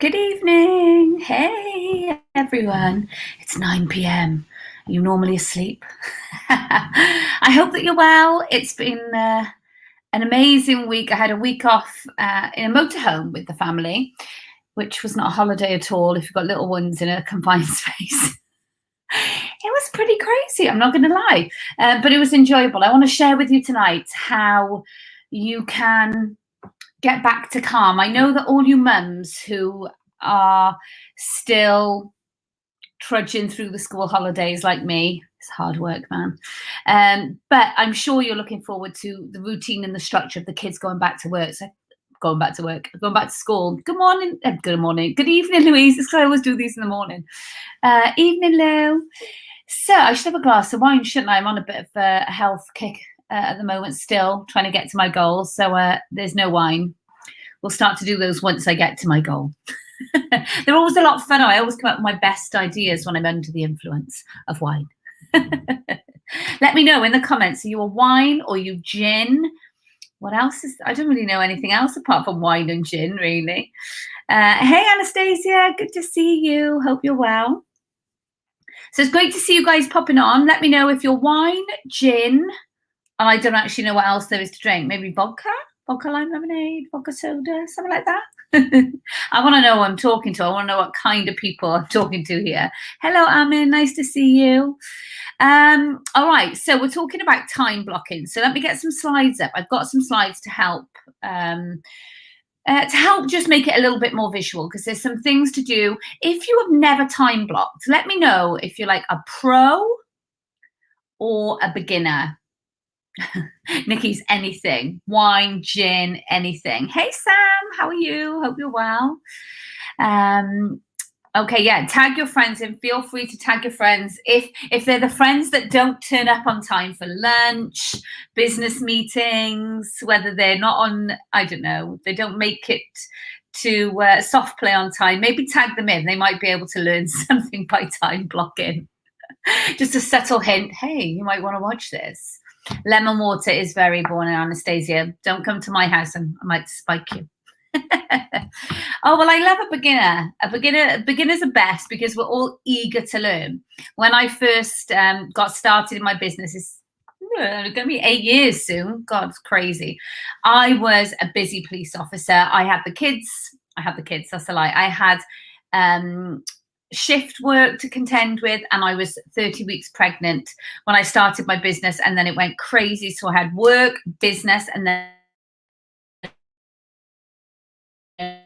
Good evening. Hey, everyone. It's 9 p.m. Are you normally asleep? I hope that you're well. It's been an amazing week. I had a week off in a motorhome with the family, which was not a holiday at all if you've got little ones in a confined space. It was pretty crazy, I'm not going to lie, but it was enjoyable. I want to share with you tonight how you can get back to calm. I know that all you mums who are still trudging through the school holidays like me, it's hard work, man. But I'm sure you're looking forward to the routine and the structure of the kids going back to work. So going back to school. Good morning, good evening, Louise. Because I always do these in the morning. Evening, Lou. So I should have a glass of wine, shouldn't I? I'm on a bit of a health kick at the moment, still trying to get to my goals. So there's no wine. We'll start to do those once I get to my goal. They're always a lot of fun. I always come up with my best ideas when I'm under the influence of wine. Let me know in the comments, are you a wine or you gin? What else is, I don't really know anything else apart from wine and gin, really. Hey, Anastasia, good to see you. Hope you're well. So it's great to see you guys popping on. Let me know if you're wine, gin, and I don't actually know what else there is to drink. Maybe vodka lime lemonade, vodka soda, something like that. I want to know who I'm talking to. I want to know what kind of people I'm talking to here. Hello, Amin. Nice to see you. All right. So we're talking about time blocking. So let me get some slides up. I've got some slides to help just make it a little bit more visual, because there's some things to do. If you have never time blocked, let me know if you're like a pro or a beginner. Nikki's anything, wine, gin, anything. Hey Sam, how are you? Hope you're well. Okay, yeah, tag your friends and feel free to tag your friends if they're the friends that don't turn up on time for lunch, business meetings, whether they're not on, I don't know, they don't make it to soft play on time. Maybe tag them in. They might be able to learn something by time blocking. Just a subtle hint. Hey, you might want to watch this. Lemon water is very boring, Anastasia. Don't come to my house and I might spike you. Oh, well, I love a beginner. Beginners are best because we're all eager to learn. When I first got started in my business, it's going to be 8 years soon. God, it's crazy. I was a busy police officer. I had the kids. That's a lie. I had shift work to contend with, and I was 30 weeks pregnant when I started my business, and then it went crazy. So I had work, business, and then I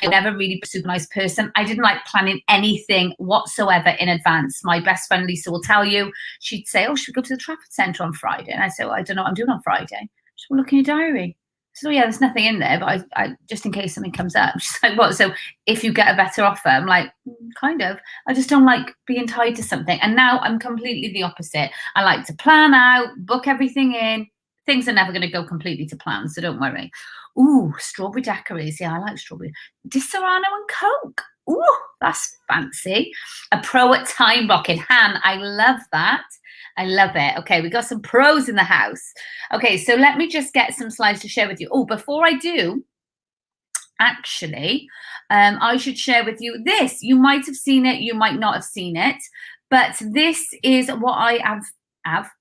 never really a super nice person. I didn't like planning anything whatsoever in advance. My best friend Lisa will tell you, she'd say, oh, should we go to the Trafford Centre on Friday? And I say, well, I don't know what I'm doing on Friday. She'll look in your diary. So yeah, there's nothing in there, but I just in case something comes up. She's like, what? So if you get a better offer, I'm like, kind of. I just don't like being tied to something. And now I'm completely the opposite. I like to plan out, book everything in. Things are never going to go completely to plan, so don't worry. Ooh, strawberry daiquiris. Yeah, I like strawberry. Disaronno and Coke. Ooh, that's fancy. A pro at time blocking. Han, I love that. I love it. Okay, we got some pros in the house. Okay, so let me just get some slides to share with you. Oh, before I do, actually, I should share with you this. You might have seen it, you might not have seen it, but this is what I have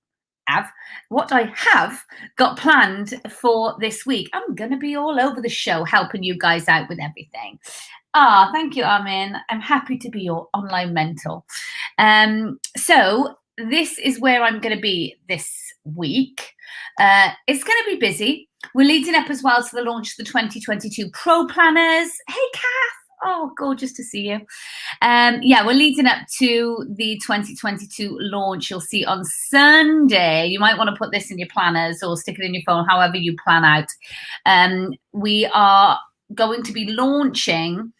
got planned for this week. I'm going to be all over the show helping you guys out with everything. Thank you, Armin. I'm happy to be your online mentor. So this is where I'm going to be this week. It's going to be busy. We're leading up as well to the launch of the 2022 Pro Planners. Hey, Kath. Oh, gorgeous to see you. Yeah, we're leading up to the 2022 launch. You'll see on Sunday. You might want to put this in your planners or stick it in your phone, however you plan out. We are going to be launching,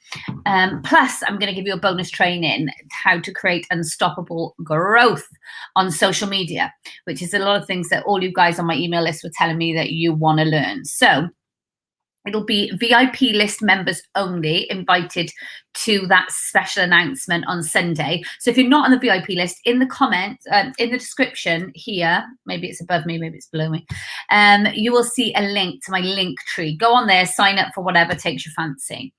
plus I'm going to give you a bonus training, how to create unstoppable growth on social media, which is a lot of things that all you guys on my email list were telling me that you want to learn. So It'll be VIP list members only invited to that special announcement on Sunday. So if you're not on the VIP list, in the comments, in the description here, maybe it's above me, maybe it's below me, you will see a link to my link tree. Go on there, sign up for whatever takes your fancy.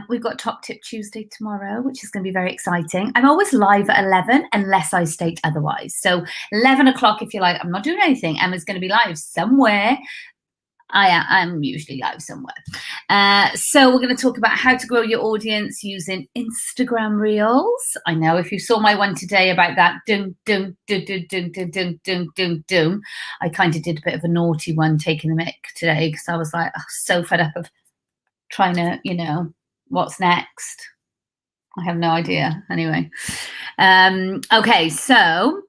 We've got Top Tip Tuesday tomorrow, which is going to be very exciting. I'm always live at 11 unless I state otherwise. So 11 o'clock, if you're like, I'm not doing anything, Emma's going to be live somewhere. I'm usually live somewhere. So we're going to talk about how to grow your audience using Instagram Reels. I know if you saw my one today about that, I kind of did a bit of a naughty one taking the mic today because I was like, oh, so fed up of trying to, you know, what's next? I have no idea. Anyway. Okay, so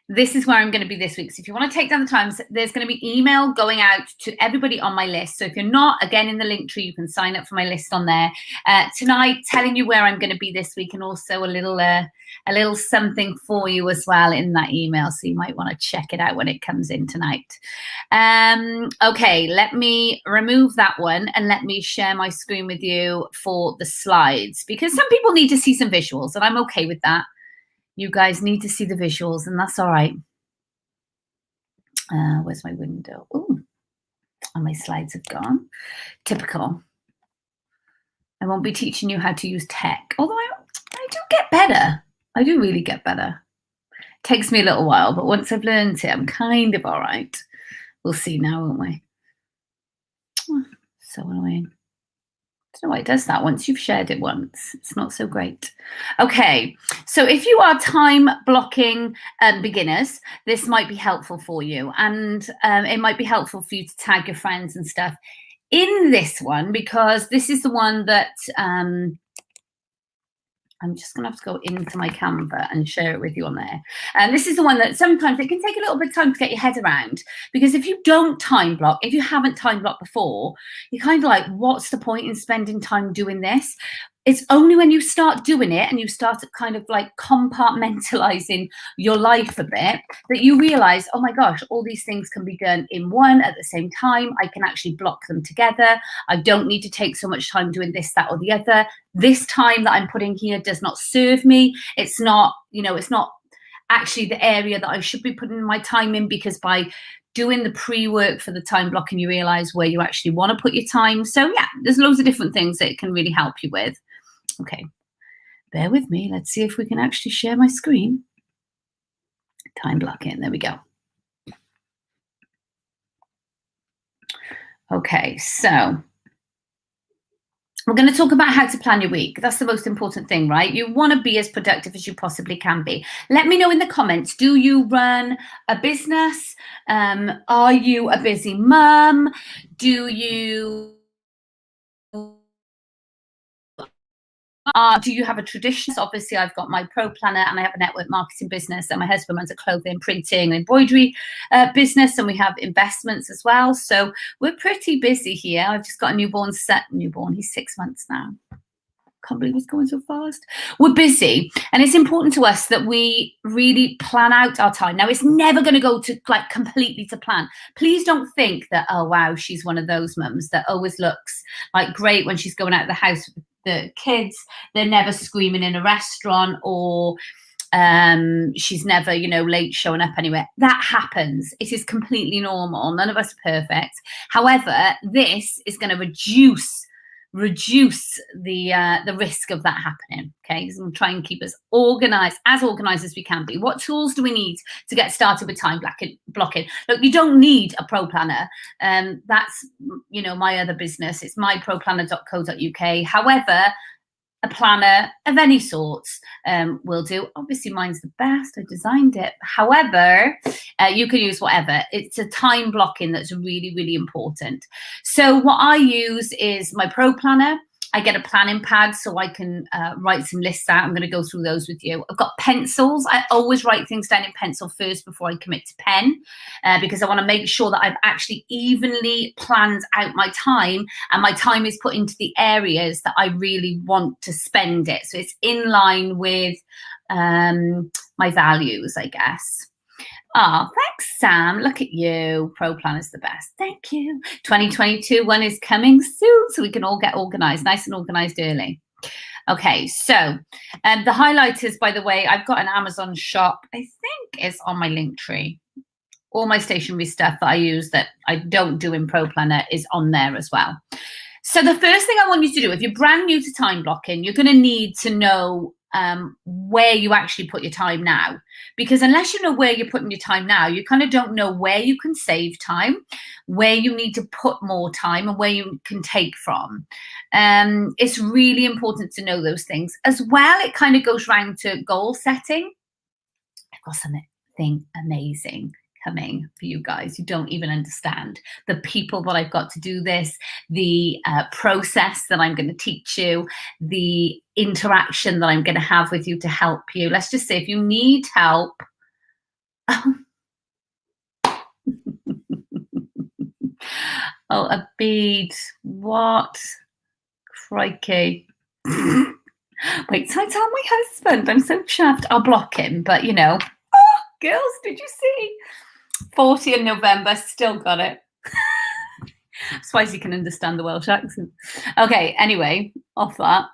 this is where I'm going to be this week. So if you want to take down the times, there's going to be email going out to everybody on my list. So if you're not, again, in the link tree, you can sign up for my list on there. Tonight, telling you where I'm going to be this week, and also a little something for you as well in that email. So you might want to check it out when it comes in tonight. Okay, let me remove that one and let me share my screen with you for the slides, because some people need to see some visuals, and I'm okay with that. You guys need to see the visuals, and that's all right. Where's my window? Oh, and my slides have gone. Typical. I won't be teaching you how to use tech, although I do get better. I do really get better. It takes me a little while, but once I've learned it, I'm kind of all right. We'll see now, won't we? Oh, so annoying. I don't know why it does that once you've shared it once. It's not so great. Okay, so if you are time blocking beginners, this might be helpful for you, and it might be helpful for you to tag your friends and stuff in this one, because this is the one that I'm just going to have to go into my Canva and share it with you on there. And this is the one that sometimes it can take a little bit of time to get your head around, because if you don't time block, if you haven't time blocked before, you're kind of like, what's the point in spending time doing this? It's only when you start doing it and you start kind of like compartmentalizing your life a bit that you realize, oh my gosh, all these things can be done in one at the same time. I can actually block them together. I don't need to take so much time doing this, that, or the other. This time that I'm putting here does not serve me. It's not, you know, it's not actually the area that I should be putting my time in, because by doing the pre-work for the time blocking, you realize where you actually want to put your time. So yeah, there's loads of different things that it can really help you with. Okay, bear with me. Let's see if we can actually share my screen. Time blocking, there we go. Okay, so we're going to talk about how to plan your week. That's the most important thing, right? You want to be as productive as you possibly can be. Let me know in the comments, do you run a business? Are you a busy mum? Do you have a tradition? So obviously, I've got my Pro Planner, and I have a network marketing business, and my husband runs a clothing, printing, and embroidery business, and we have investments as well. So we're pretty busy here. I've just got a newborn. He's 6 months now. Can't believe it's going so fast. We're busy, and it's important to us that we really plan out our time. Now, it's never going to go to like completely to plan. Please don't think that, oh wow, she's one of those mums that always looks like great when she's going out of the house with the kids. They're never screaming in a restaurant, or she's never, you know, late showing up anywhere. That happens. It is completely normal. None of us are perfect. However, this is going to reduce the risk of that happening. Okay, so we'll try and keep us organized as we can be. What tools do we need to get started with time blocking? Look, you don't need a Pro Planner. That's, you know, my other business. It's myproplanner.co.uk. However, a planner of any sorts will do. Obviously, mine's the best. I designed it. However, you can use whatever. It's a time blocking that's really, really important. So what I use is my Pro Planner. I get a planning pad so I can write some lists out. I'm going to go through those with you. I've got pencils. I always write things down in pencil first before I commit to pen, because I want to make sure that I've actually evenly planned out my time, and my time is put into the areas that I really want to spend it. So it's in line with my values, I guess. Oh, thanks, Sam. Look at you. Pro Planner's the best. Thank you. 2022 one is coming soon, so we can all get organized, nice and organized early. Okay, so the highlighters, by the way, I've got an Amazon shop. I think it's on my link tree. All my stationery stuff that I use that I don't do in Pro Planner is on there as well. So the first thing I want you to do, if you're brand new to time blocking, you're going to need to know where you actually put your time now. Because unless you know where you're putting your time now, you kind of don't know where you can save time, where you need to put more time, and where you can take from. It's really important to know those things. As well, it kind of goes round to goal setting. I've got something amazing coming for you guys. You don't even understand the people that I've got to do this, the process that I'm going to teach you, the interaction that I'm going to have with you to help you. Let's just say if you need help. Oh, a bead. What? Crikey. Wait, so I tell my husband, I'm so chuffed. I'll block him, but you know. Oh, girls, did you see? 40 in November, still got it. I suppose you can understand the Welsh accent. Okay, anyway, off that.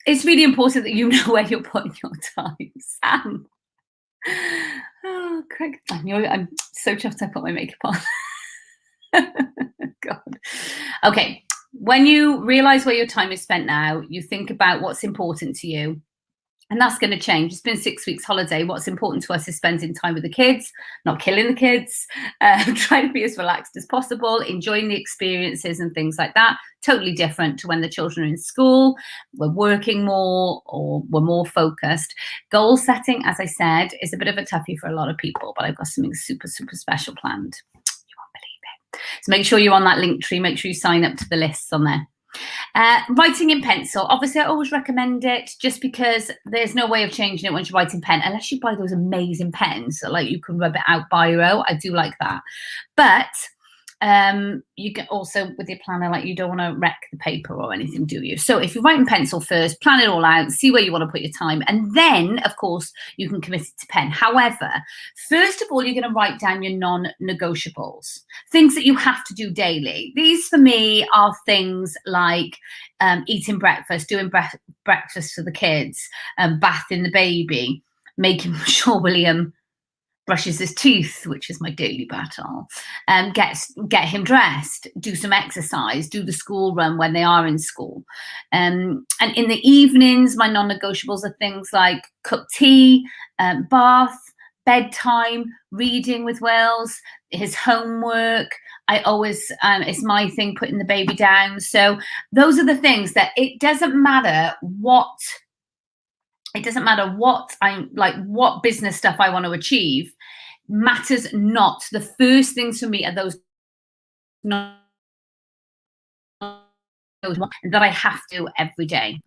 It's really important that you know where you're putting your time, Sam. Oh, Craig, I'm so chuffed I put my makeup on. God. Okay, when you realize where your time is spent now, you think about what's important to you. And that's going to change. It's been 6 weeks holiday. What's important to us is spending time with the kids, not killing the kids, trying to be as relaxed as possible, enjoying the experiences and things like that. Totally different to when the children are in school, we're working more or we're more focused. Goal setting, as I said, is a bit of a toughie for a lot of people, but I've got something super, super special planned. You won't believe it. So make sure you're on that link tree. Make sure you sign up to the lists on there. Writing in pencil, obviously I always recommend it just because there's no way of changing it once you write in pen, unless you buy those amazing pens, so like you can rub it out biro. I do like that, but you can also with your planner, like you don't want to wreck the paper or anything, do you? So if you write in pencil first, plan it all out, see where you want to put your time, and then of course you can commit it to pen. However, first of all, you're going to write down your non-negotiables, things that you have to do daily. These for me are things like eating breakfast, doing breakfast for the kids, bathing the baby, making sure William brushes his teeth, which is my daily battle, get him dressed, do some exercise, do the school run when they are in school. And in the evenings, my non-negotiables are things like cooked tea, bath, bedtime, reading with Wells, his homework. I always, it's my thing putting the baby down. So those are the things that it doesn't matter what I'm like, what business stuff I want to achieve matters not. The first things for me are those that I have to every day.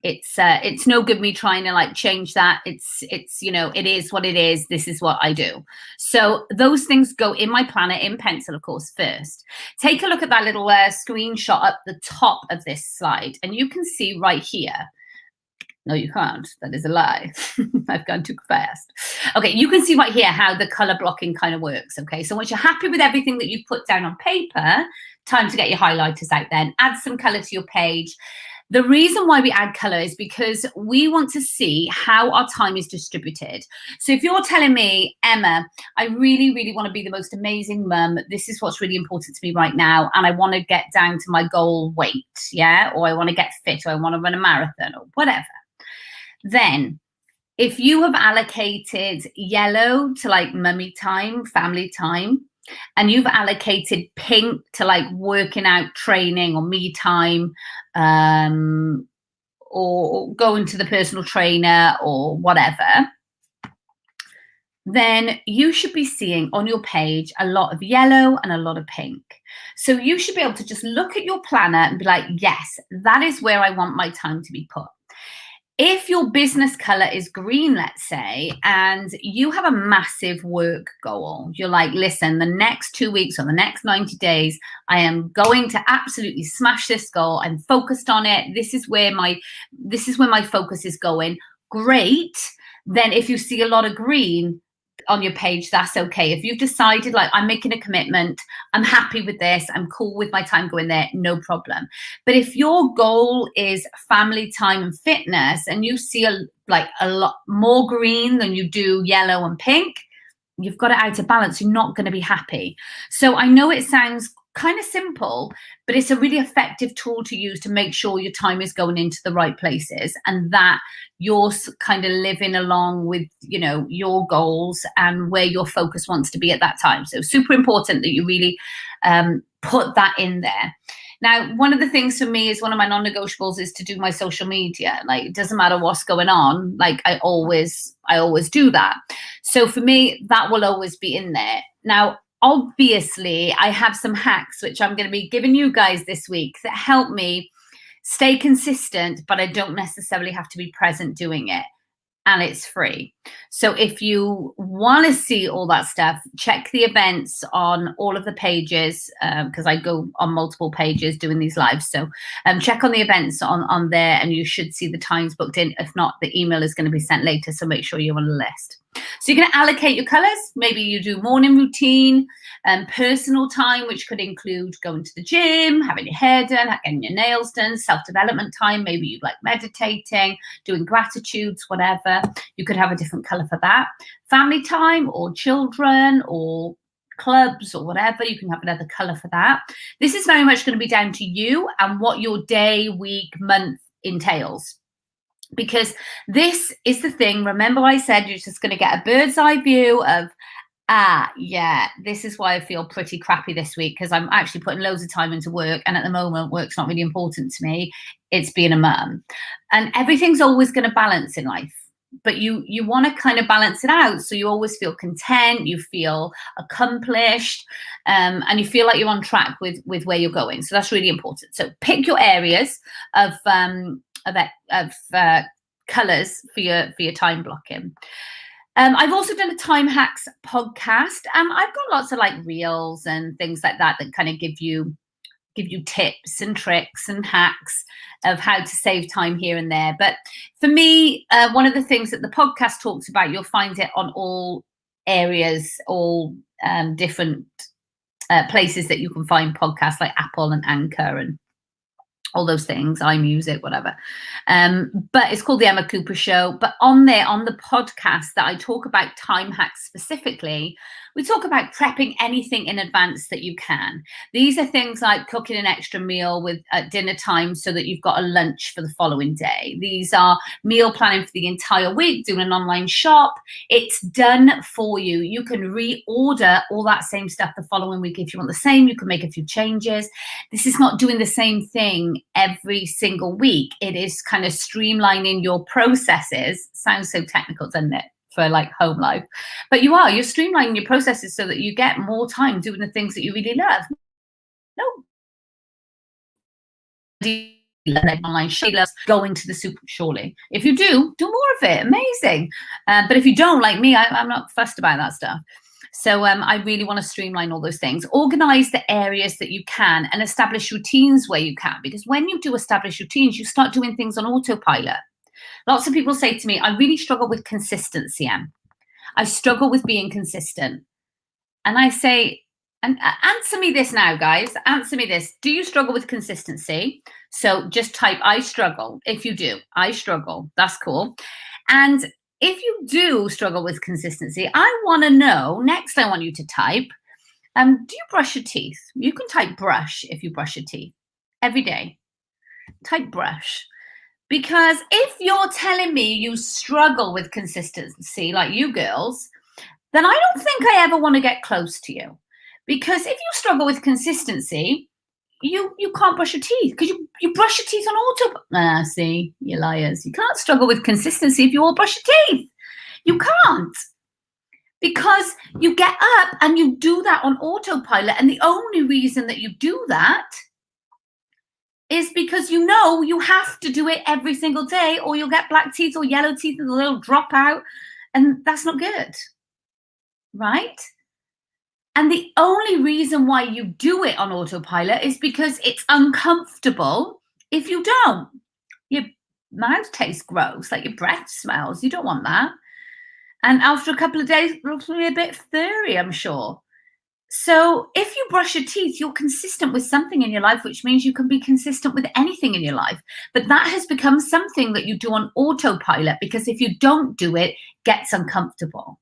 It's no good me trying to like change that. It's you know, it is what it is. This is what I do. So those things go in my planner in pencil, of course, first. Take a look at that little screenshot at the top of this slide, and you can see right here. No, you can't. That is a lie. I've gone too fast. Okay, you can see right here how the color blocking kind of works. Okay, so once you're happy with everything that you've put down on paper, time to get your highlighters out then. Add some color to your page. The reason why we add color is because we want to see how our time is distributed. So if you're telling me, Emma, I really, really want to be the most amazing mum. This is what's really important to me right now. And I want to get down to my goal weight, yeah? Or I want to get fit, or I want to run a marathon, or whatever. Then if you have allocated yellow to like mummy time, family time, and you've allocated pink to like working out, training, or me time, or going to the personal trainer or whatever, then you should be seeing on your page a lot of yellow and a lot of pink. So you should be able to just look at your planner and be like, yes, that is where I want my time to be put. If your business color is green, let's say, and you have a massive work goal, you're like, listen, the next 2 weeks or the next 90 days, I am going to absolutely smash this goal. I'm focused on it. This is where my focus is going. Great. Then if you see a lot of green, on your page, that's okay. If you've decided, like, I'm making a commitment, I'm happy with this, I'm cool with my time going there, no problem. But if your goal is family time and fitness, and you see a lot more green than you do yellow and pink, you've got it out of balance. You're not going to be happy. So I know it sounds kind of simple, but it's a really effective tool to use to make sure your time is going into the right places, and that you're kind of living along with, you know, your goals and where your focus wants to be at that time. So super important that you really put that in there. Now, one of the things for me is, one of my non-negotiables is to do my social media. Like, it doesn't matter what's going on. Like, I always do that. So for me, that will always be in there. Now, obviously, I have some hacks, which I'm going to be giving you guys this week, that help me stay consistent, but I don't necessarily have to be present doing it. And it's free. So if you want to see all that stuff, check the events on all of the pages, because I go on multiple pages doing these lives. So check on the events on there, and you should see the times booked in. If not, the email is going to be sent later, so make sure you're on the list. So you're going to allocate your colors. Maybe you do morning routine, personal time, which could include going to the gym, having your hair done, getting your nails done, self-development time. Maybe you like meditating, doing gratitudes, whatever. You could have a different color for that. Family time, or children, or clubs, or whatever. You can have another color for that. This is very much going to be down to you and what your day, week, month entails. Because this is the thing. Remember, I said you're just going to get a bird's eye view of, yeah, this is why I feel pretty crappy this week, because I'm actually putting loads of time into work, and at the moment work's not really important to me. It's being a mum, and everything's always going to balance in life, but you want to kind of balance it out, so you always feel content, you feel accomplished, and you feel like you're on track with where you're going. So that's really important. So pick your areas of colors for your time blocking. I've also done a time hacks podcast. I've got lots of like reels and things like that kind of give you tips and tricks and hacks of how to save time here and there. But for me, one of the things that the podcast talks about, you'll find it on all areas, all different places that you can find podcasts, like Apple and Anchor and all those things, iMusic, whatever. But it's called The Emma Cooper Show. But on there, on the podcast that I talk about time hacks specifically, we talk about prepping anything in advance that you can. These are things like cooking an extra meal at dinner time so that you've got a lunch for the following day. These are meal planning for the entire week, doing an online shop. It's done for you. You can reorder all that same stuff the following week if you want the same. You can make a few changes. This is not doing the same thing every single week. It is kind of streamlining your processes. Sounds so technical, doesn't it? For like home life, but you're streamlining your processes so that you get more time doing the things that you really love. Online, she loves going to the super. Surely, if you do more of it, amazing. But if you don't, like me, I'm not fussed about that stuff. So I really want to streamline all those things. Organize the areas that you can, and establish routines where you can. Because when you do establish routines, you start doing things on autopilot. Lots of people say to me, I really struggle with consistency, Em. I struggle with being consistent. And I say, and answer me this now, guys. Answer me this. Do you struggle with consistency? So just type, I struggle. If you do, I struggle. That's cool. And if you do struggle with consistency, I want to know, next I want you to type, do you brush your teeth? You can type brush if you brush your teeth every day. Type brush. Because if you're telling me you struggle with consistency, like you girls, then I don't think I ever want to get close to you. Because if you struggle with consistency, you can't brush your teeth, because you brush your teeth on auto. See, you liars. You can't struggle with consistency if you all brush your teeth. You can't. Because you get up and you do that on autopilot. And the only reason that you do that is because you know you have to do it every single day, or you'll get black teeth or yellow teeth and they'll drop out, and that's not good, right? And the only reason why you do it on autopilot is because it's uncomfortable if you don't. Your mouth tastes gross, like your breath smells. You don't want that. And after a couple of days, it'll be a bit furry, I'm sure. So if you brush your teeth, you're consistent with something in your life, which means you can be consistent with anything in your life. But that has become something that you do on autopilot, because if you don't do it, it gets uncomfortable.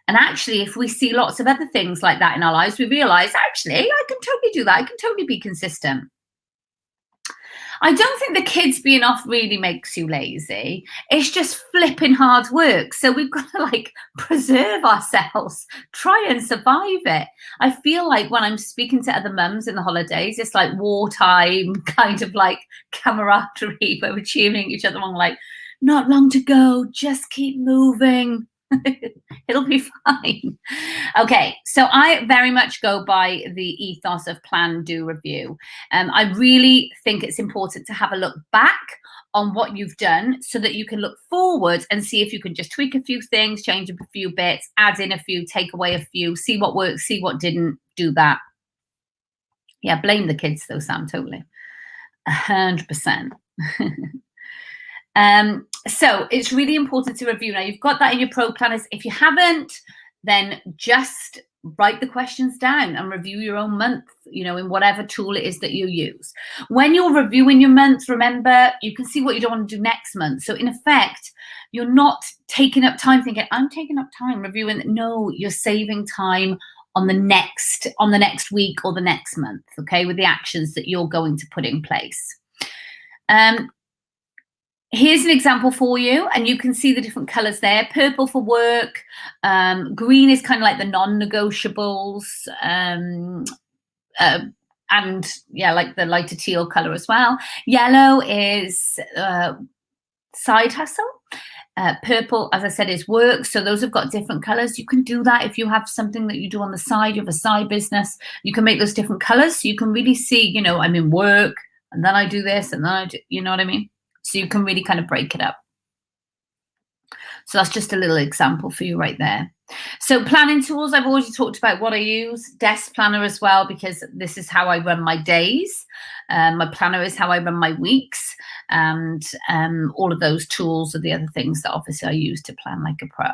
And actually, if we see lots of other things like that in our lives, we realize, actually, I can totally do that. I can totally be consistent. I don't think the kids being off really makes you lazy. It's just flipping hard work. So we've got to preserve ourselves, try and survive it. I feel like when I'm speaking to other mums in the holidays, it's like wartime kind of camaraderie where we're cheering each other on, not long to go, just keep moving. It'll be fine. Okay, so I very much go by the ethos of plan, do, review. I really think it's important to have a look back on what you've done so that you can look forward and see if you can just tweak a few things, change up a few bits, add in a few, take away a few, see what works, see what didn't, do that. Yeah, blame the kids though, Sam, totally. 100%. So it's really important to review. Now you've got that in your pro planners. If you haven't, then just write the questions down and review your own month, in whatever tool it is that you use. When you're reviewing your month, remember, you can see what you don't want to do next month. So in effect, you're not taking up time thinking, I'm taking up time reviewing. No, you're saving time on the next week or the next month, okay, with the actions that you're going to put in place. Here's an example for you, and you can see the different colors there. Purple for work, green is kind of like the non-negotiables, and yeah, like the lighter teal color as well. Yellow is side hustle. Purple, as I said, is work. So those have got different colors. You can do that if you have something that you do on the side, you have a side business, you can make those different colors. So you can really see, I'm in work, and then I do this, and then I do, you know what I mean? So you can really kind of break it up. So that's just a little example for you right there. So planning tools, I've already talked about what I use. Desk planner as well, because this is how I run my days. My planner is how I run my weeks. And all of those tools are the other things that obviously I use to plan like a pro.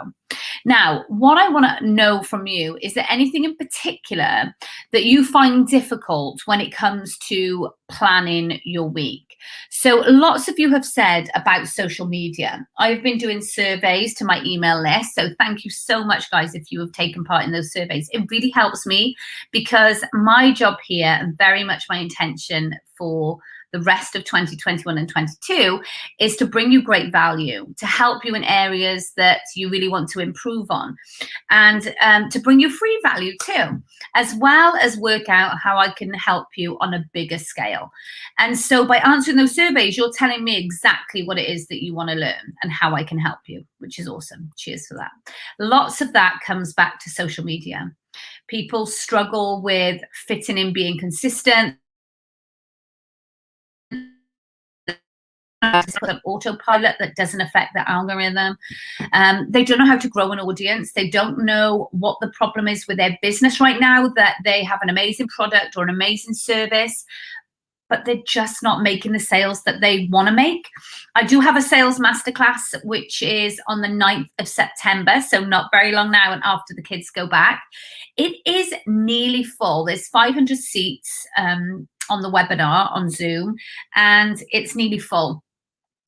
Now, what I want to know from you, is there anything in particular that you find difficult when it comes to planning your week? So lots of you have said about social media. I've been doing surveys to my email list. So thank you so much, guys, if you have taken part in those surveys. It really helps me, because my job here, and very much my intention for the rest of 2021 and 22, is to bring you great value, to help you in areas that you really want to improve on, and to bring you free value too, as well as work out how I can help you on a bigger scale. And so by answering those surveys, you're telling me exactly what it is that you want to learn and how I can help you, which is awesome. Cheers for that. Lots of that comes back to social media. People struggle with fitting in, being consistent. An autopilot that doesn't affect the algorithm. They don't know how to grow an audience. They don't know what the problem is with their business right now, that they have an amazing product or an amazing service, but they're just not making the sales that they want to make. I do have a sales masterclass, which is on the 9th of September, so not very long now, and after the kids go back. It is nearly full. There's 500 seats on the webinar on Zoom, and it's nearly full.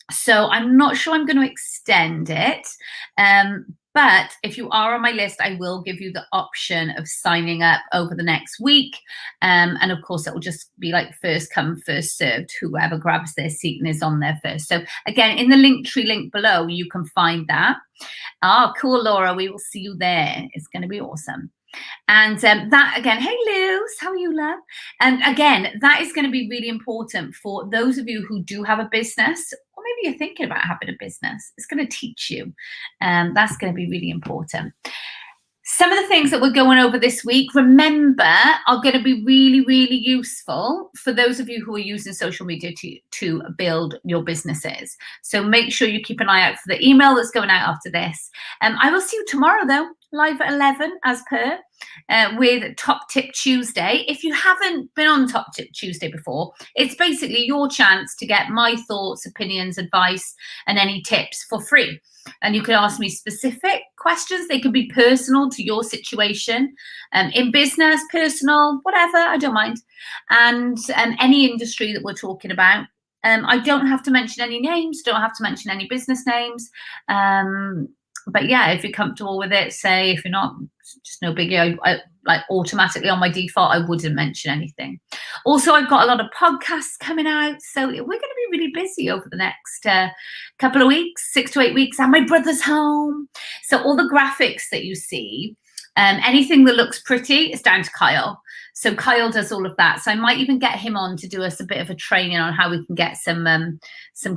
So I'm not sure I'm going to extend it. But if you are on my list, I will give you the option of signing up over the next week. And of course, it will just be like first come, first served. Whoever grabs their seat and is on there first. So again, in the Linktree link below, you can find that. Oh, cool, Laura. We will see you there. It's going to be awesome. And that again, hey Luz, how are you, love? And again, that is going to be really important for those of you who do have a business, or maybe you're thinking about having a business. It's going to teach you. That's going to be really important. Some of the things that we're going over this week, remember, are going to be really, really useful for those of you who are using social media to build your businesses. So make sure you keep an eye out for the email that's going out after this. I will see you tomorrow, though, live at 11 as per, with Top Tip Tuesday. If you haven't been on Top Tip Tuesday before, it's basically your chance to get my thoughts, opinions, advice, and any tips for free. and you can ask me specific questions. They could be personal to your situation, in business, personal, whatever, I don't mind. And any industry that we're talking about. I don't have to mention any names, don't have to mention any business names. But yeah, if you're comfortable with it, say. If you're not, just no biggie. I like automatically on my default, I wouldn't mention anything. Also, I've got a lot of podcasts coming out, so we're going to be really busy over the next couple of weeks, 6 to 8 weeks. And my brother's home, so all the graphics that you see, anything that looks pretty is down to Kyle. So Kyle does all of that. So I might even get him on to do us a bit of a training on how we can get some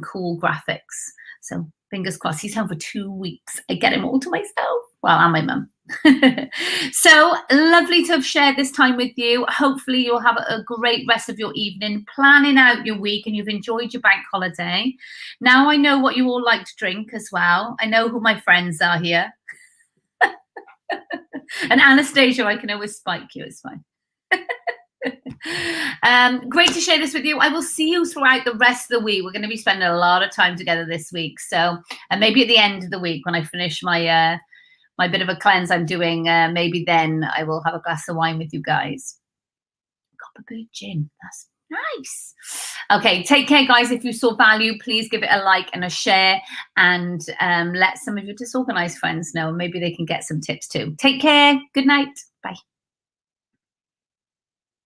cool graphics. So fingers crossed. He's home for 2 weeks. I get him all to myself. Well, and my mum. So lovely to have shared this time with you. Hopefully you'll have a great rest of your evening, planning out your week, and you've enjoyed your bank holiday. Now I know what you all like to drink as well. I know who my friends are here. And Anastasia, I can always spike you. It's fine. Great to share this with you. I will see you throughout the rest of the week. We're going to be spending a lot of time together this week. So, and maybe at the end of the week when I finish my my bit of a cleanse I'm doing, maybe then I will have a glass of wine with you guys. Copperbird gin. That's nice. Okay, take care, guys. If you saw value, please give it a like and a share, and let some of your disorganized friends know. Maybe they can get some tips too. Take care. Good night.